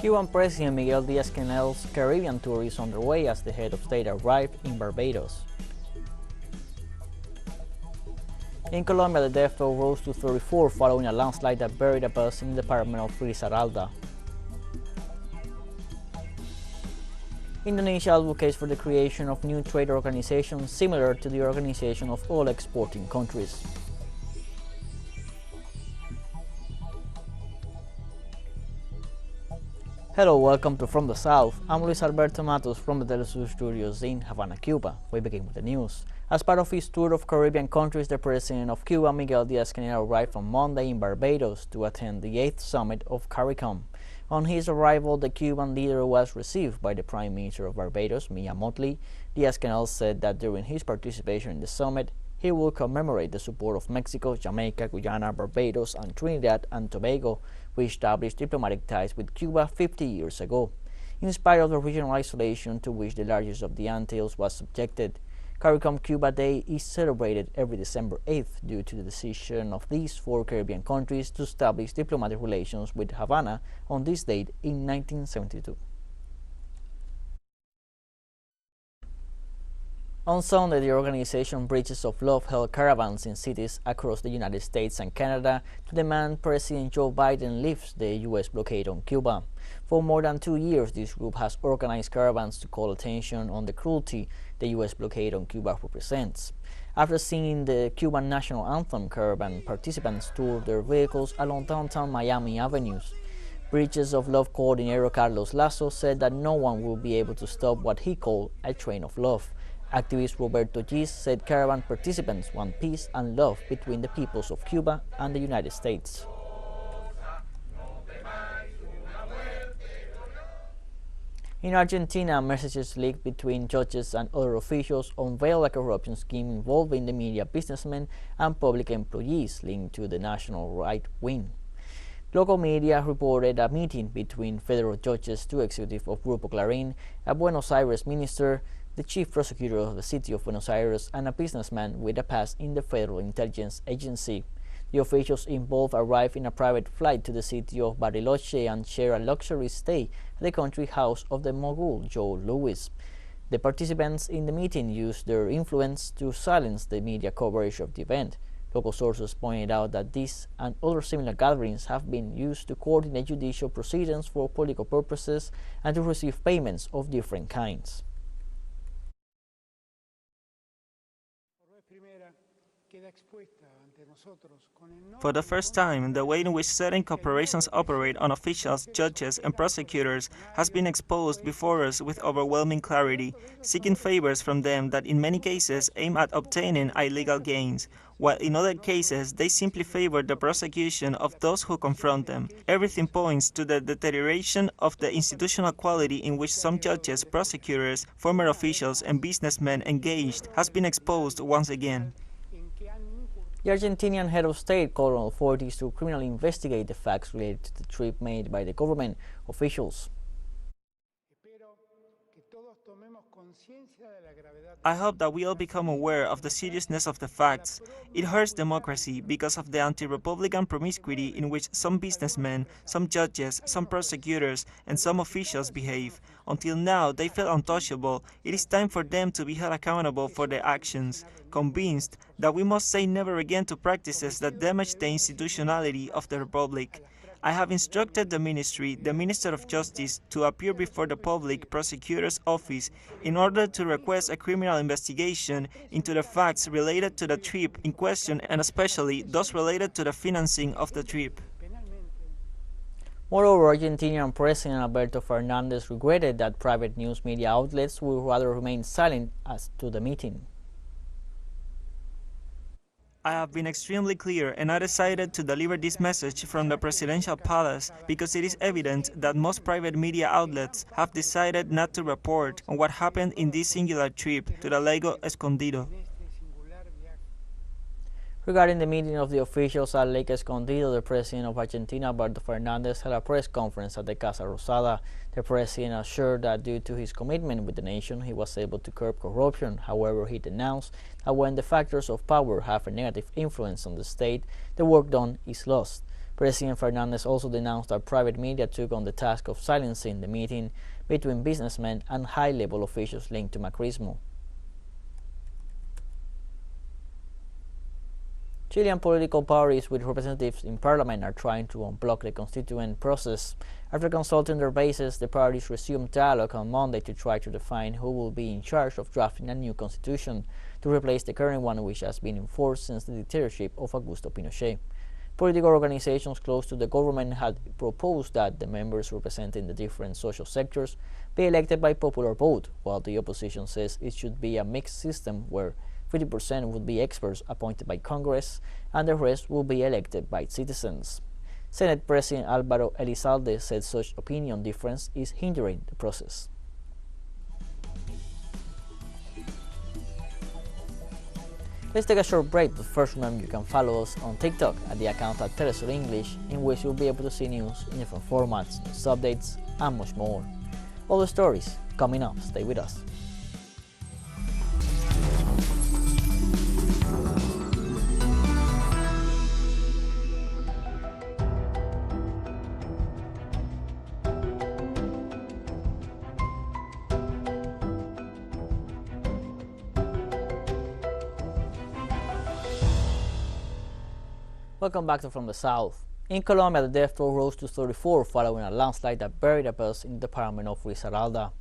Cuban President Miguel Diaz-Canel's Caribbean tour is underway as the head of state arrived in Barbados. In Colombia, the death toll rose to 34 following a landslide that buried a bus in the department of Risaralda. Indonesia advocates for the creation of new trade organizations similar to the Organization of Oil Exporting Countries. Hello, welcome to From the South. I'm Luis Alberto Matos from the teleSUR studios in Havana, Cuba. We begin with the news. As part of his tour of Caribbean countries, the president of Cuba, Miguel Diaz-Canel, arrived on Monday in Barbados to attend the 8th summit of CARICOM. On his arrival, the Cuban leader was received by the Prime Minister of Barbados, Mia Mottley. Diaz-Canel said that during his participation in the summit, he will commemorate the support of Mexico, Jamaica, Guyana, Barbados, and Trinidad and Tobago, which established diplomatic ties with Cuba 50 years ago. In spite of the regional isolation to which the largest of the Antilles was subjected, CARICOM Cuba Day is celebrated every December 8th due to the decision of these four Caribbean countries to establish diplomatic relations with Havana on this date in 1972. On Sunday, the organization Bridges of Love held caravans in cities across the United States and Canada to demand President Joe Biden lifts the U.S. blockade on Cuba. For more than 2 years, this group has organized caravans to call attention on the cruelty the U.S. blockade on Cuba represents. After singing the Cuban national anthem, caravan participants toured their vehicles along downtown Miami avenues. Bridges of Love coordinator Carlos Lasso said that no one will be able to stop what he called a train of love. Activist Roberto Gis said caravan participants want peace and love between the peoples of Cuba and the United States. In Argentina, messages leaked between judges and other officials unveiled a corruption scheme involving the media businessmen and public employees linked to the national right wing. Local media reported a meeting between federal judges, two executives of Grupo Clarín, a Buenos Aires minister, the chief prosecutor of the city of Buenos Aires, and a businessman with a past in the Federal Intelligence Agency. The officials involved arrived in a private flight to the city of Bariloche and shared a luxury stay at the country house of the mogul Joe Louis. The participants in the meeting used their influence to silence the media coverage of the event. Local sources pointed out that these and other similar gatherings have been used to coordinate judicial proceedings for political purposes and to receive payments of different kinds. For the first time, the way in which certain corporations operate on officials, judges, and prosecutors has been exposed before us with overwhelming clarity, seeking favors from them that in many cases aim at obtaining illegal gains, while in other cases they simply favor the prosecution of those who confront them. Everything points to the deterioration of the institutional quality in which some judges, prosecutors, former officials, and businessmen engaged has been exposed once again. The Argentinian head of state called on authorities to criminally investigate the facts related to the trip made by the government officials. I hope that we all become aware of the seriousness of the facts. It hurts democracy because of the anti-republican promiscuity in which some businessmen, some judges, some prosecutors, and some officials behave. Until now, they felt untouchable. It is time for them to be held accountable for their actions, convinced that we must say never again to practices that damage the institutionality of the Republic. I have instructed the Minister of Justice, to appear before the Public Prosecutor's Office in order to request a criminal investigation into the facts related to the trip in question and especially those related to the financing of the trip. Moreover, Argentinian President Alberto Fernandez regretted that private news media outlets will rather remain silent as to the meeting. I have been extremely clear and I decided to deliver this message from the presidential palace because it is evident that most private media outlets have decided not to report on what happened in this singular trip to the Lago Escondido. Regarding the meeting of the officials at Lake Escondido, the president of Argentina, Alberto Fernandez, held a press conference at the Casa Rosada. The president assured that due to his commitment with the nation, he was able to curb corruption. However, he denounced that when the factors of power have a negative influence on the state, the work done is lost. President Fernandez also denounced that private media took on the task of silencing the meeting between businessmen and high-level officials linked to Macrismo. Chilean political parties with representatives in parliament are trying to unblock the constituent process. After consulting their bases, the parties resumed dialogue on Monday to try to define who will be in charge of drafting a new constitution to replace the current one, which has been enforced since the dictatorship of Augusto Pinochet. Political organizations close to the government had proposed that the members representing the different social sectors be elected by popular vote, while the opposition says it should be a mixed system where 50% would be experts appointed by Congress and the rest will be elected by citizens. Senate President Álvaro Elizalde said such opinion difference is hindering the process. Let's take a short break, but first remember you can follow us on TikTok at the account at teleSUR English, in which you'll be able to see news in different formats, news updates, and much more. All the stories coming up, stay with us. Welcome back to From the South. In Colombia, the death toll rose to 34 following a landslide that buried a bus in the department of Risaralda.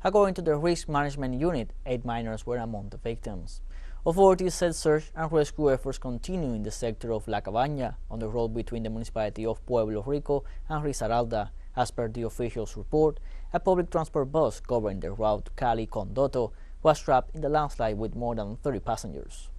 According to the Risk Management Unit, 8 minors were among the victims. Authorities said search and rescue efforts continue in the sector of La Cabaña, on the road between the municipality of Pueblo Rico and Risaralda. As per the officials' report, a public transport bus covering the route Cali-Condoto was trapped in the landslide with more than 30 passengers.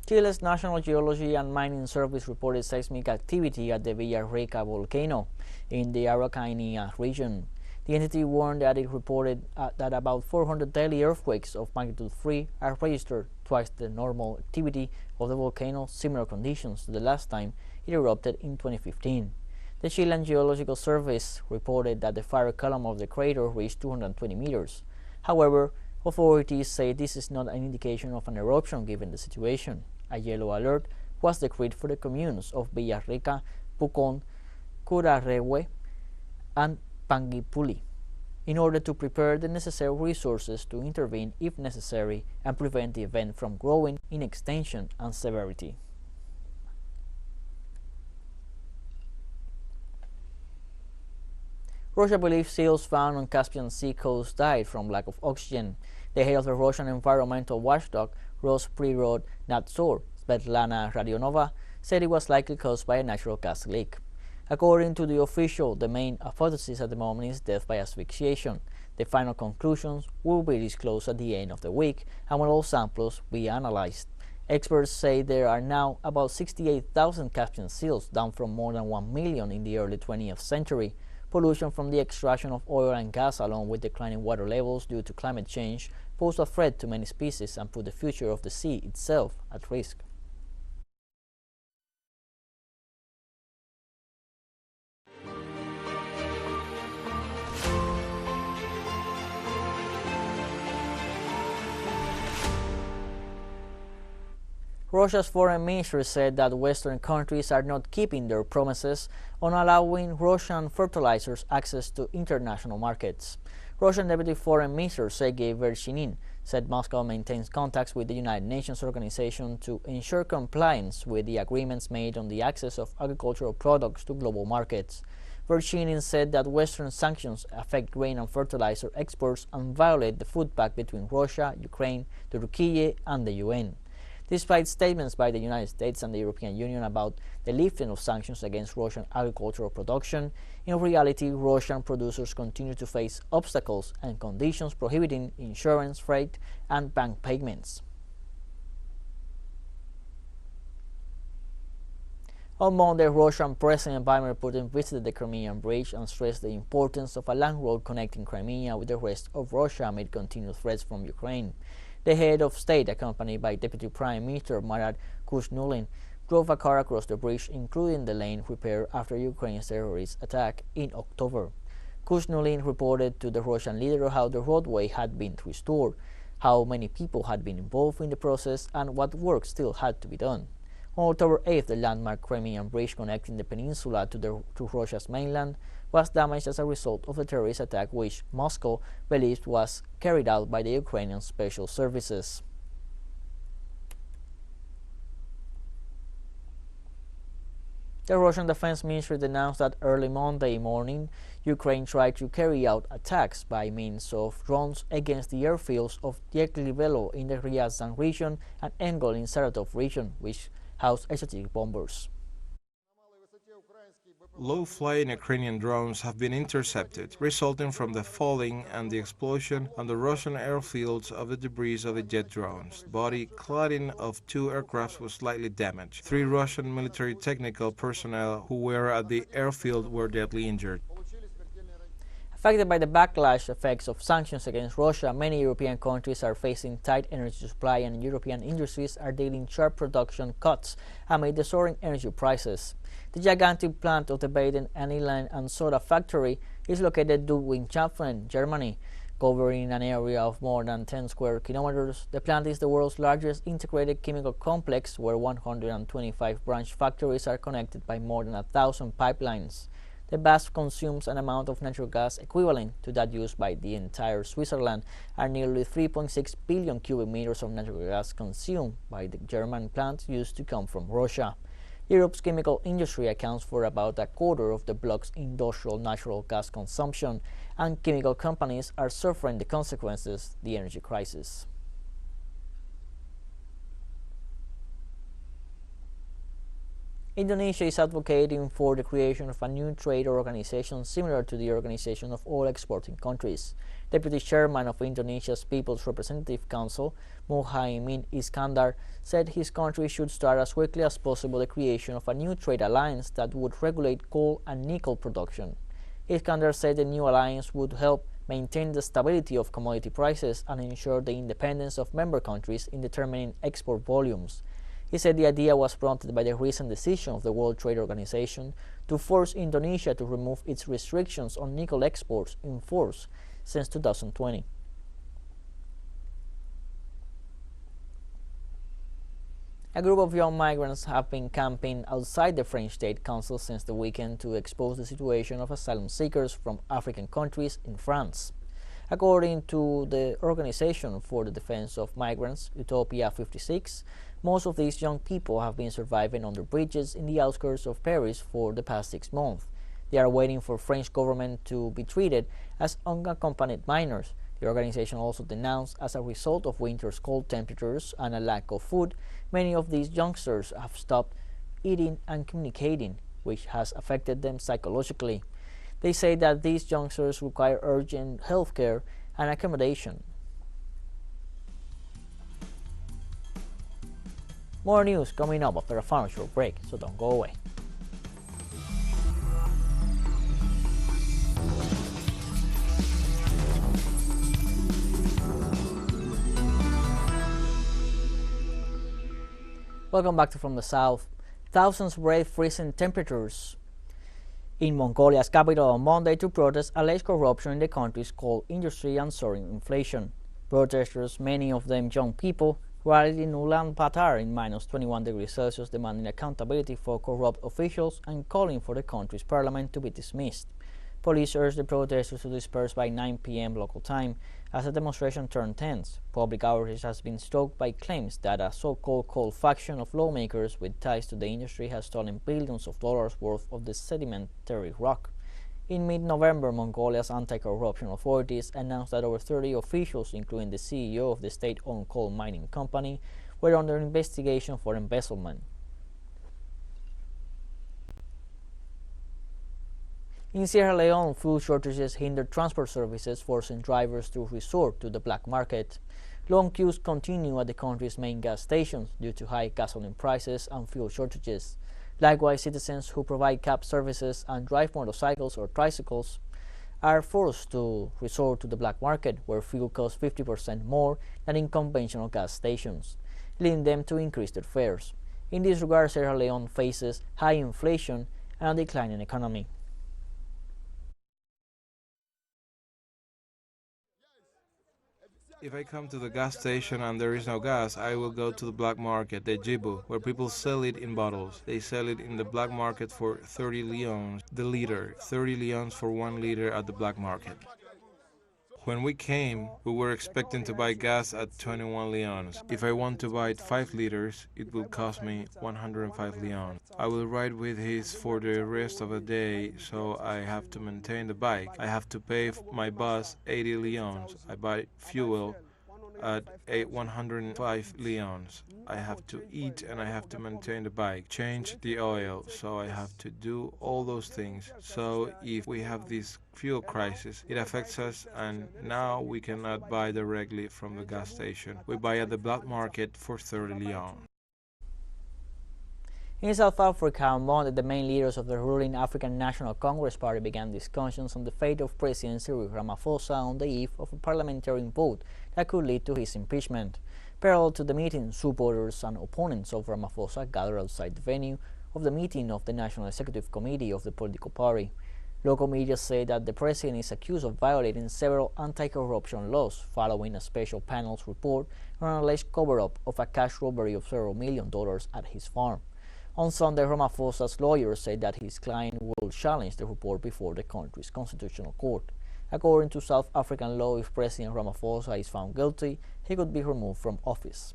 Chile's National Geology and Mining Service reported seismic activity at the Villarrica volcano in the Araucanía region. The entity warned that it reported that about 400 daily earthquakes of magnitude 3 are registered, twice the normal activity of the volcano, similar conditions to the last time it erupted in 2015. The Chilean Geological Service reported that the fire column of the crater reached 220 meters. However, authorities say this is not an indication of an eruption given the situation. A yellow alert was decreed for the communes of Villarrica, Pucón, Curarrehue, and Panguipulli in order to prepare the necessary resources to intervene if necessary and prevent the event from growing in extension and severity. Russia believes seals found on Caspian Sea coast died from lack of oxygen. The head of the Russian environmental watchdog Rosprirod-Nadzor, Svetlana Radionova, said it was likely caused by a natural gas leak. According to the official, the main hypothesis at the moment is death by asphyxiation. The final conclusions will be disclosed at the end of the week and when all samples be analyzed. Experts say there are now about 68,000 Caspian seals, down from more than 1 million in the early 20th century. Pollution from the extraction of oil and gas, along with declining water levels due to climate change, pose a threat to many species and put the future of the sea itself at risk. Russia's foreign ministry said that Western countries are not keeping their promises on allowing Russian fertilizers access to international markets. Russian Deputy Foreign Minister Sergei Vershinin said Moscow maintains contacts with the United Nations organization to ensure compliance with the agreements made on the access of agricultural products to global markets. Vershinin said that Western sanctions affect grain and fertilizer exports and violate the food pact between Russia, Ukraine, Turkey, and the UN. Despite statements by the United States and the European Union about the lifting of sanctions against Russian agricultural production, in reality, Russian producers continue to face obstacles and conditions prohibiting insurance, freight, and bank payments. On Monday, Russian President Vladimir Putin visited the Crimean Bridge and stressed the importance of a land road connecting Crimea with the rest of Russia amid continued threats from Ukraine. The head of state, accompanied by Deputy Prime Minister Marat Kushnulin, drove a car across the bridge, including the lane repaired after Ukraine's terrorist attack in October. Kushnulin reported to the Russian leader how the roadway had been restored. how many people had been involved in the process, and what work still had to be done. On October 8th, the landmark Crimean Bridge connecting the peninsula to Russia's mainland was damaged as a result of the terrorist attack which Moscow believes was carried out by the Ukrainian Special Services. The Russian Defense Ministry announced that early Monday morning, Ukraine tried to carry out attacks by means of drones against the airfields of Yerkivelo in the Ryazan region and Engel in Saratov region, which housed strategic bombers. Low-flying Ukrainian drones have been intercepted, resulting from the falling and the explosion on the Russian airfields of the debris of the jet drones. The body cladding of 2 aircraft was slightly damaged. 3 Russian military technical personnel who were at the airfield were deadly injured. Affected by the backlash effects of sanctions against Russia, many European countries are facing tight energy supply, and European industries are dealing sharp production cuts amid the soaring energy prices. The gigantic plant of the Baden aniline and soda factory is located in Ludwigshafen, Germany. Covering an area of more than 10 square kilometers, the plant is the world's largest integrated chemical complex, where 125 branch factories are connected by more than 1,000 pipelines. The BASF consumes an amount of natural gas equivalent to that used by the entire Switzerland, and nearly 3.6 billion cubic meters of natural gas consumed by the German plant used to come from Russia. Europe's chemical industry accounts for about a quarter of the bloc's industrial natural gas consumption, and chemical companies are suffering the consequences of the energy crisis. Indonesia is advocating for the creation of a new trade organization similar to the Organization of All Exporting Countries. Deputy Chairman of Indonesia's People's Representative Council, Muhaimin Iskandar, said his country should start as quickly as possible the creation of a new trade alliance that would regulate coal and nickel production. Iskandar said the new alliance would help maintain the stability of commodity prices and ensure the independence of member countries in determining export volumes. He said the idea was prompted by the recent decision of the World Trade Organization to force Indonesia to remove its restrictions on nickel exports in force since 2020. A group of young migrants have been camping outside the French State Council since the weekend to expose the situation of asylum seekers from African countries in France. According to the Organization for the Defense of Migrants, Utopia 56, most of these young people have been surviving under bridges in the outskirts of Paris for the past 6 months. They are waiting for French government to be treated as unaccompanied minors. The organization also denounced, as a result of winter's cold temperatures and a lack of food, many of these youngsters have stopped eating and communicating, which has affected them psychologically. They say that these youngsters require urgent health care and accommodation. More news coming up after a final short break, so don't go away. Welcome back to From the South. Thousands braved freezing temperatures in Mongolia's capital on Monday to protest alleged corruption in the country's coal industry and soaring inflation. Protesters, many of them young people, rallied in Ulaanbaatar in minus 21 degrees Celsius, demanding accountability for corrupt officials and calling for the country's parliament to be dismissed. Police urged the protesters to disperse by 9 p.m. local time as the demonstration turned tense. Public outrage has been stoked by claims that a so-called coal faction of lawmakers with ties to the industry has stolen billions of dollars worth of the sedimentary rock. In mid-November, Mongolia's anti-corruption authorities announced that over 30 officials, including the CEO of the state-owned coal mining company, were under investigation for embezzlement. In Sierra Leone, fuel shortages hindered transport services, forcing drivers to resort to the black market. Long queues continue at the country's main gas stations due to high gasoline prices and fuel shortages. Likewise, citizens who provide cab services and drive motorcycles or tricycles are forced to resort to the black market, where fuel costs 50% more than in conventional gas stations, leading them to increase their fares. In this regard, Sierra Leone faces high inflation and a declining economy. If I come to the gas station and there is no gas, I will go to the black market, the Jibu, where people sell it in bottles. They sell it in the black market for 30 leons the liter, 30 leons for 1 liter at the black market. When we came, we were expecting to buy gas at 21 leons. If I want to buy 5 liters, it will cost me 105 leons. I will ride with his for the rest of the day, so I have to maintain the bike. I have to pay my bus 80 leons. I buy fuel at 105 leons. I have to eat and I have to maintain the bike, change the oil, so I have to do all those things. So if we have this fuel crisis, it affects us, and now we cannot buy directly from the gas station. We buy at the black market for 30 leons. In South Africa, on Monday, the main leaders of the ruling African National Congress Party began discussions on the fate of President Cyril Ramaphosa on the eve of a parliamentary vote that could lead to his impeachment. Parallel to the meeting, supporters and opponents of Ramaphosa gathered outside the venue of the meeting of the National Executive Committee of the political party. Local media say that the president is accused of violating several anti-corruption laws following a special panel's report on an alleged cover-up of a cash robbery of several $million at his farm. On Sunday, Ramaphosa's lawyers said that his client will challenge the report before the country's constitutional court. According to South African law, if President Ramaphosa is found guilty, he could be removed from office.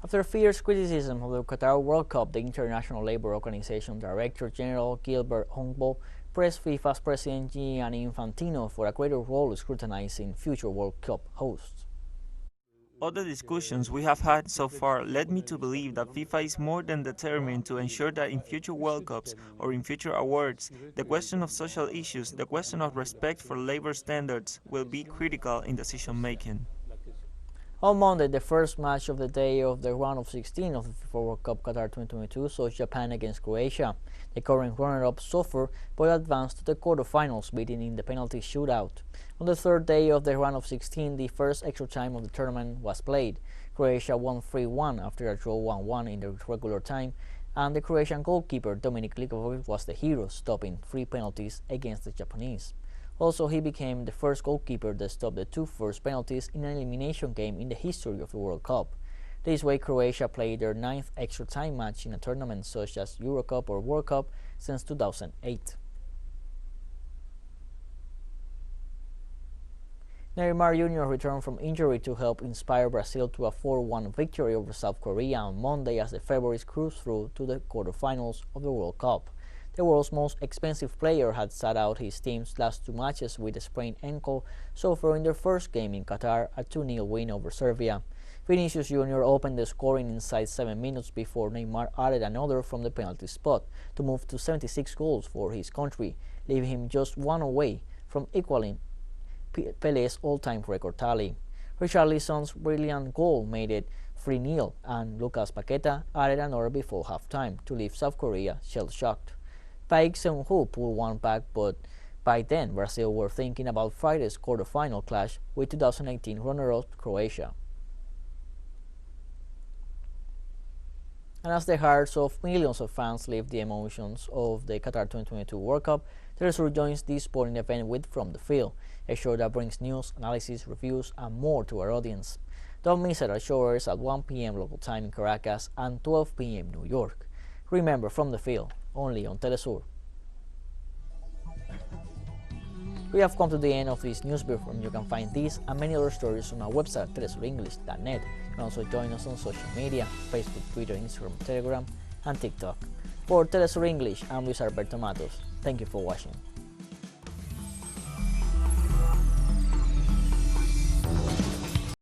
After fierce criticism of the Qatar World Cup, the International Labour Organization Director General Gilbert Humboldt pressed FIFA's President Gianni Infantino for a greater role scrutinizing future World Cup hosts. All the discussions we have had so far led me to believe that FIFA is more than determined to ensure that in future World Cups or in future awards, the question of social issues, the question of respect for labor standards will be critical in decision-making. On Monday, the first match of the day of the round of 16 of the FIFA World Cup Qatar 2022 saw Japan against Croatia. The current runner-up suffered but advanced to the quarterfinals, beating in the penalty shootout. On the third day of the round of 16, the first extra time of the tournament was played. Croatia won 3-1 after a draw 1-1 in the regular time, and the Croatian goalkeeper Dominik Likovic was the hero, stopping 3 penalties against the Japanese. Also, he became the first goalkeeper that stopped the 2 first penalties in an elimination game in the history of the World Cup. This way, Croatia played their 9th extra time match in a tournament such as Euro Cup or World Cup since 2008. Neymar Jr. returned from injury to help inspire Brazil to a 4-1 victory over South Korea on Monday as the favorites cruised through to the quarterfinals of the World Cup. The world's most expensive player had sat out his team's last 2 matches with a sprained ankle, suffering their first game in Qatar, a 2-0 win over Serbia. Vinicius Jr. opened the scoring inside 7 minutes before Neymar added another from the penalty spot to move to 76 goals for his country, leaving him just 1 away from equaling Pele's all-time record tally. Richarlison's brilliant goal made it 3-0, and Lucas Paqueta added another before halftime to leave South Korea shell-shocked. Paik Seung-hoo pulled one back, but by then Brazil were thinking about Friday's quarterfinal clash with 2018 runner-up Croatia. And as the hearts of millions of fans live the emotions of the Qatar 2022 World Cup, teleSUR joins this sporting event with From the Field, a show that brings news, analysis, reviews, and more to our audience. Don't miss it. Our show airs at 1 p.m. local time in Caracas and 12 p.m. New York. Remember, From the Field, only on teleSUR. We have come to the end of this news brief, and you can find these and many other stories on our website telesurenglish.net. You can also join us on social media, Facebook, Twitter, Instagram, Telegram, and TikTok. For teleSUR English, I'm Luis Alberto Matos. Thank you for watching.